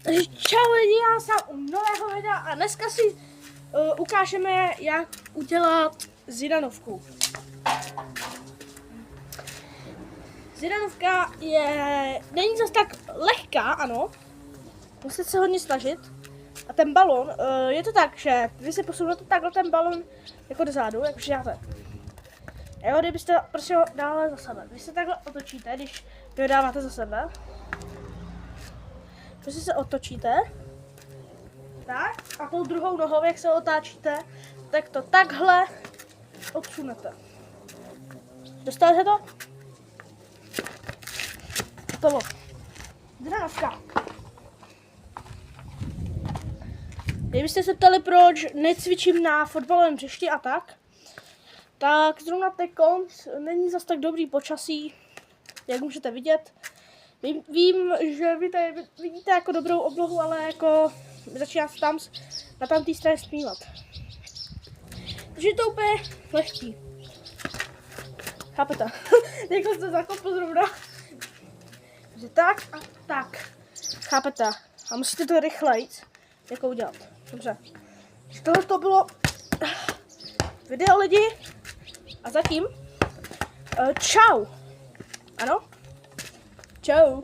Takže čau lidi, já jsem u nového videa a dneska si ukážeme, jak udělat zidanovku. Zidanovka není zase tak lehká, ano, musíte se hodně snažit. A ten balon, je to tak, že vy si posunete takhle ten balon jako dozadu, jak děláte. Jo, kdybyste prostě ho dále za sebe. Vy se takhle otočíte, když vy ho dáváte za sebe. Prostě se otočíte. Tak, a tou druhou nohou, jak se otáčíte, tak to takhle odsunete. Dostali se to? Tohle. Zidanovka. Kdybyste se ptali, proč necvičím na fotbalovém hřišti a tak zrovna teď není zas tak dobrý počasí, jak můžete vidět. Vím, že vy tady vidíte jako dobrou oblohu, ale jako začíná se tam na tamté straně zpívat. Takže je to úplně lehký. Chápete? Jako jste zakopl zrovna. Takže tak a tak. Chápete? A musíte to rychleji jako udělat. Dobře. Tohle to bylo video lidi. A zatím čau. Ano? Čau.